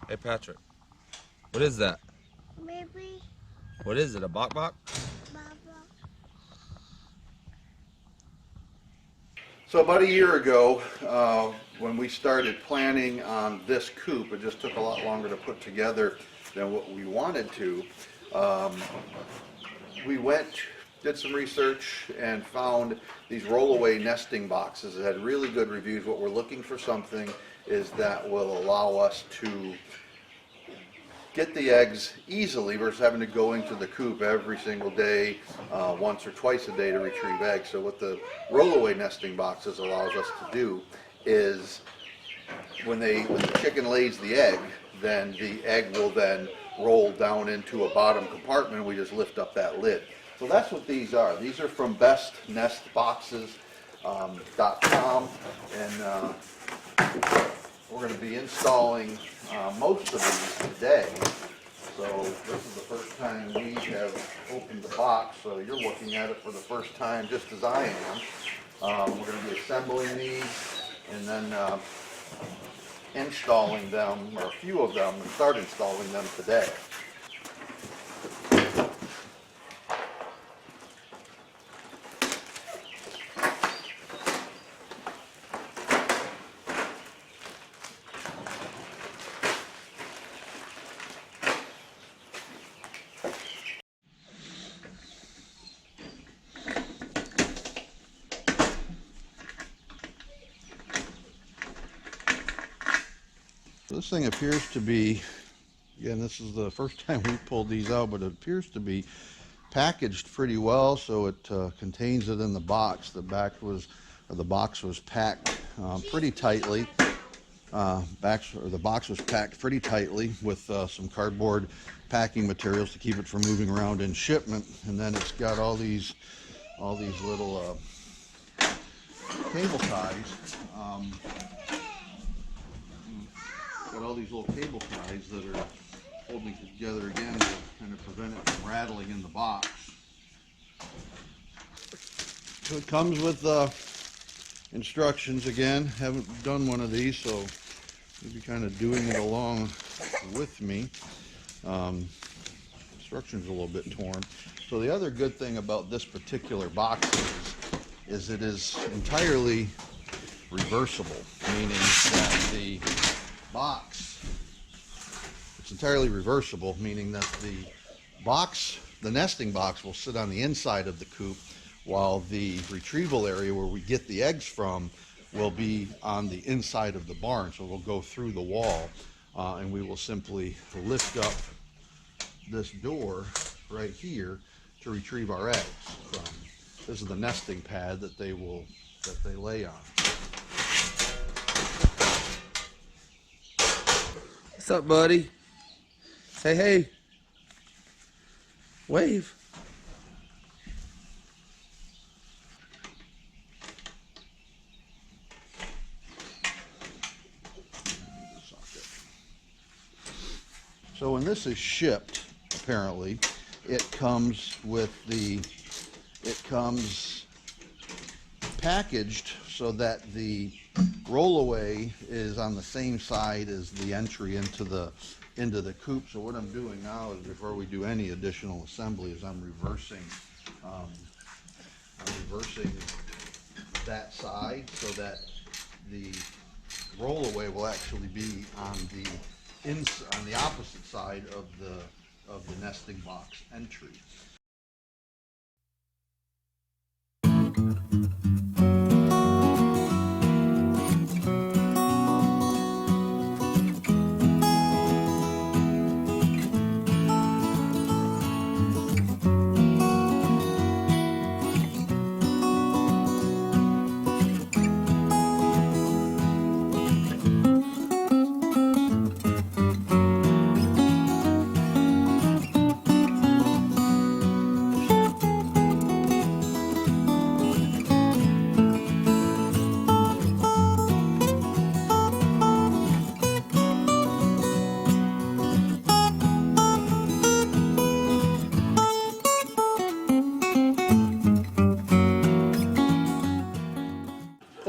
Hey Patrick, what is that? Maybe. What is it, a bok bok? So about a year ago, when we started planning on this coop, it just took a lot longer to put together than what we wanted to. We did some research and found these rollaway nesting boxes that had really good reviews. What we're looking for something is that will allow us to get the eggs easily versus having to go into the coop every single day, once or twice a day to retrieve eggs. So what the rollaway nesting boxes allows us to do is when the chicken lays the egg, then the egg will then roll down into a bottom compartment. We just lift up that lid. So that's what these are. These are from bestnestboxes.com, and we're going to be installing most of these today. So this is the first time we have opened the box, so you're looking at it for the first time just as I am. We're going to be assembling these and then installing them, or a few of them, and start installing them today. This thing appears to be, again, this is the first time we pulled these out, but it appears to be packaged pretty well, so it contains it in the box. The box was packed pretty tightly. The box was packed pretty tightly with some cardboard packing materials to keep it from moving around in shipment. And then it's got all these little cable ties. Got all these little cable ties that are holding it together again to kind of prevent it from rattling in the box. So it comes with instructions again. Haven't done one of these, so you'll be kind of doing it along with me. Instructions are a little bit torn. So the other good thing about this particular box is it is entirely reversible, meaning that the box, it's entirely reversible, meaning that the nesting box will sit on the inside of the coop, while the retrieval area where we get the eggs from will be on the inside of the barn. So we'll go through the wall, and we will simply lift up this door right here to retrieve our eggs from. This is the nesting pad that they lay on. What's up, buddy? Say hey. Wave. So when this is shipped, apparently, it comes packaged so that the rollaway is on the same side as the entry into the coop. So what I'm doing now is, before we do any additional assembly, is I'm reversing that side so that the rollaway will actually be on the opposite side of the nesting box entry.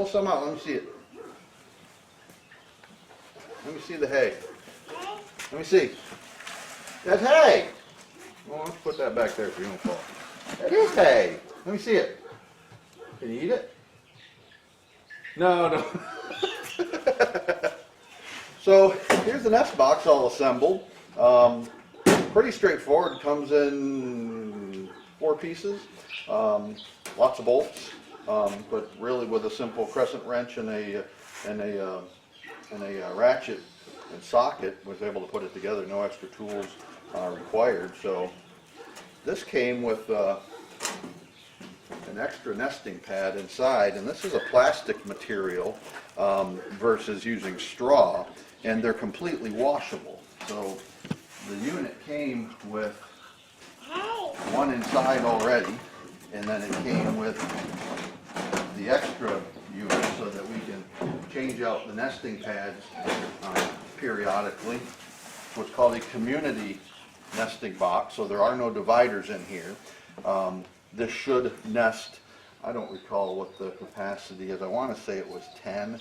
Pull some out, let me see it. Let me see the hay. Let me see. That's hay. Well, let's put that back there so you don't fall. That is hay. Let me see it. Can you eat it? No, no. So here's the nest box all assembled. Pretty straightforward. Comes in 4 pieces. Lots of bolts, but really with a simple crescent wrench and a ratchet and socket was able to put it together. No extra tools required. So this came with an extra nesting pad inside, and this is a plastic material versus using straw, and they're completely washable. So the unit came with one inside already, and then it came with the extra unit so that we can change out the nesting pads periodically. It's what's called a community nesting box, so there are no dividers in here. This should nest, I don't recall what the capacity is. I want to say it was 10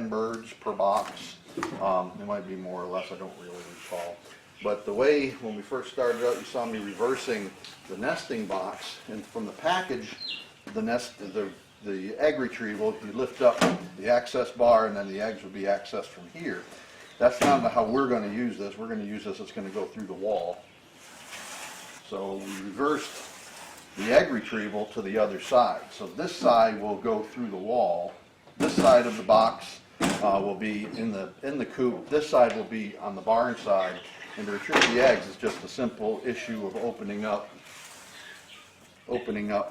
birds per box. It might be more or less, I don't really recall. But the way, when we first started out, you saw me reversing the nesting box, and from the package, the egg retrieval, you lift up the access bar and then the eggs would be accessed from here. That's not how we're going to use this. We're going to use this, it's going to go through the wall. So we reversed the egg retrieval to the other side. So this side will go through the wall. This side of the box will be in the coop. This side will be on the barn side. And to retrieve the eggs is just a simple issue of opening up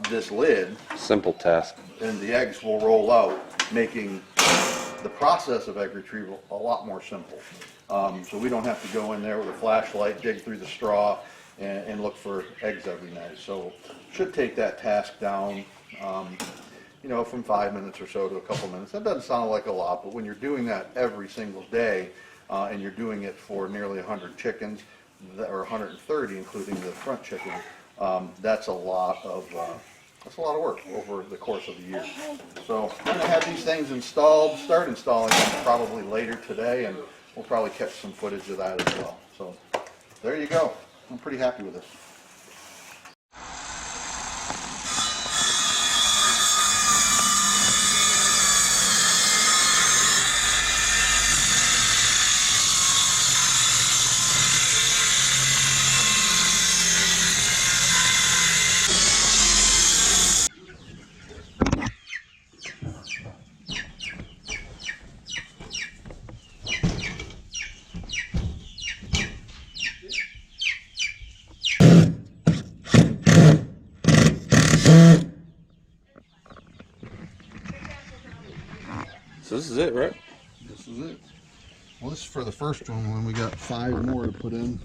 this lid. Simple task. And the eggs will roll out, making the process of egg retrieval a lot more simple. So we don't have to go in there with a flashlight, dig through the straw, and look for eggs every night. So should take that task down, from 5 minutes or so to a couple minutes. That doesn't sound like a lot, but when you're doing that every single day, and you're doing it for nearly 100 chickens, or 130 including the front chicken, that's a lot of work over the course of the year. So I'm going to have these things start installing them probably later today, and we'll probably catch some footage of that as well. So there you go. I'm pretty happy with this. So this is it, right? This is it. Well, this is for the first one, when we got 5 more to put in.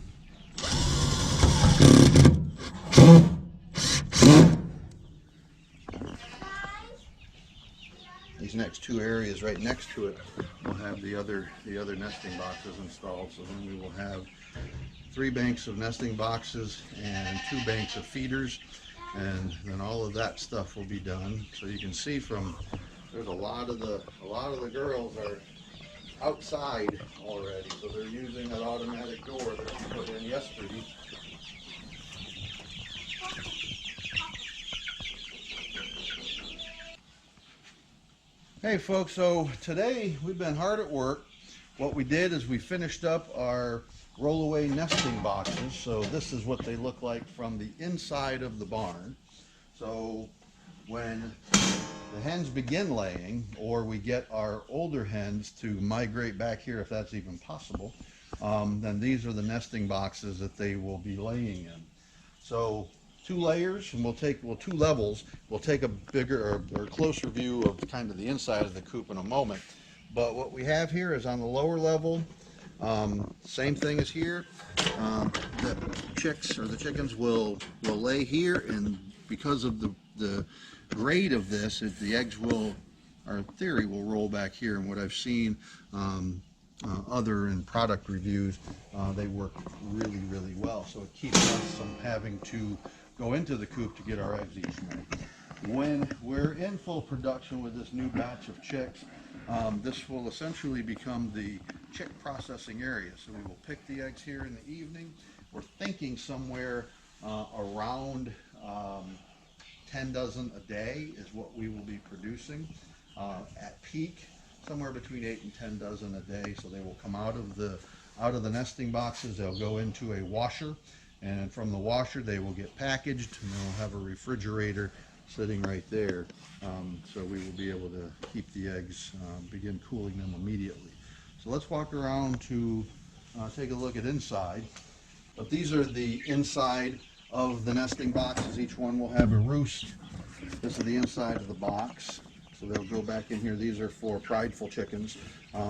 These next 2 areas right next to it will have the other nesting boxes installed. So then we will have 3 banks of nesting boxes and 2 banks of feeders, and then all of that stuff will be done. So you can see there's a lot of the girls are outside already, so they're using that automatic door that we put in yesterday. Hey folks, so today we've been hard at work. What we did is we finished up our rollaway nesting boxes. So this is what they look like from the inside of the barn. So when the hens begin laying, or we get our older hens to migrate back here, if that's even possible, then these are the nesting boxes that they will be laying in. So 2 layers, and 2 levels. We'll take a bigger or closer view of kind of the inside of the coop in a moment. But what we have here is on the lower level, same thing as here. The chicks or the chickens will lay here, and because of the grade of this, the eggs will, or in theory, will roll back here. And what I've seen other in product reviews, they work really, really well. So it keeps us from having to go into the coop to get our eggs each night. When we're in full production with this new batch of chicks, this will essentially become the chick processing area. So we will pick the eggs here in the evening. We're thinking somewhere around 10 dozen a day is what we will be producing. At peak, somewhere between 8 and 10 dozen a day. So they will come out of the nesting boxes. They'll go into a washer, and from the washer they will get packaged, and they'll have a refrigerator sitting right there. So we will be able to keep the eggs, begin cooling them immediately. So let's walk around to take a look at inside. But these are the inside of the nesting boxes. Each one will have a roost. This is the inside of the box. So they'll go back in here. These are for prideful chickens.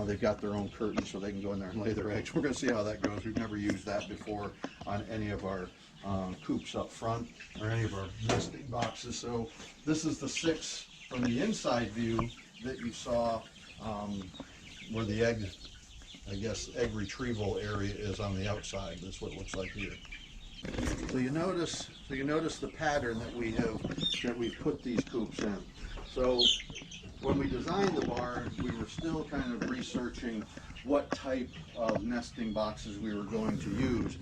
They've got their own curtains so they can go in there and lay their eggs. We're going to see how that goes. We've never used that before on any of our coops up front or any of our nesting boxes. So this is the 6 from the inside view that you saw where the egg, I guess, egg retrieval area is on the outside. That's what it looks like here. So you notice the pattern that we've put these coops in. So when we designed the barn, we were still kind of researching what type of nesting boxes we were going to use.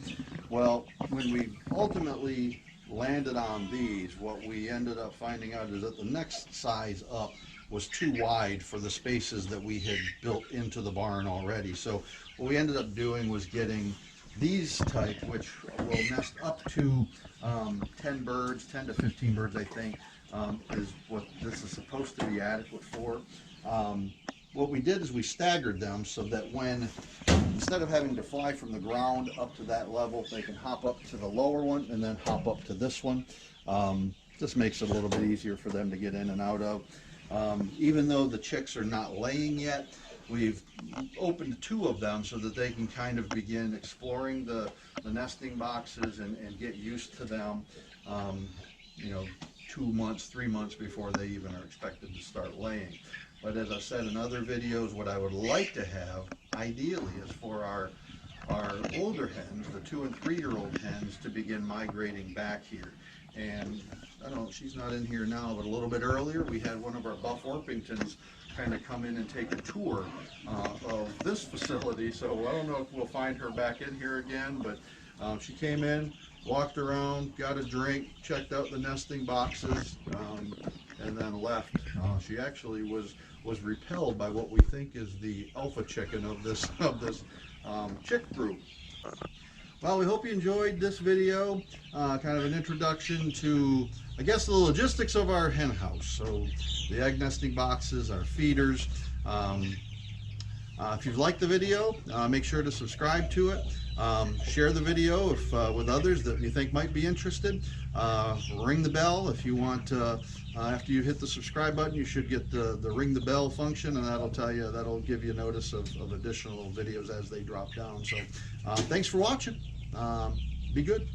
Well, when we ultimately landed on these, what we ended up finding out is that the next size up was too wide for the spaces that we had built into the barn already. So what we ended up doing was getting these type, which will nest up to 10 birds, 10 to 15 birds, I think, is what this is supposed to be adequate for. What we did is we staggered them so that when, instead of having to fly from the ground up to that level, they can hop up to the lower one and then hop up to this one. This makes it a little bit easier for them to get in and out of. Even though the chicks are not laying yet, we've opened 2 of them so that they can kind of begin exploring the nesting boxes and get used to them, 2 months, 3 months before they even are expected to start laying. But as I said in other videos, what I would like to have, ideally, is for our older hens, the 2- and 3-year-old hens, to begin migrating back here. And I don't know, she's not in here now, but a little bit earlier we had one of our Buff Orpingtons kind of come in and take a tour of this facility. So I don't know if we'll find her back in here again, but she came in, walked around, got a drink, checked out the nesting boxes, and then left. She actually was repelled by what we think is the alpha chicken of this chick group. Well, we hope you enjoyed this video, kind of an introduction to, I guess, the logistics of our hen house. So the egg nesting boxes, our feeders. If you've liked the video, make sure to subscribe to it. Share the video with others that you think might be interested. Ring the bell if you want. After you hit the subscribe button, you should get the ring the bell function, and that'll give you notice of additional videos as they drop down. So thanks for watching. Be good.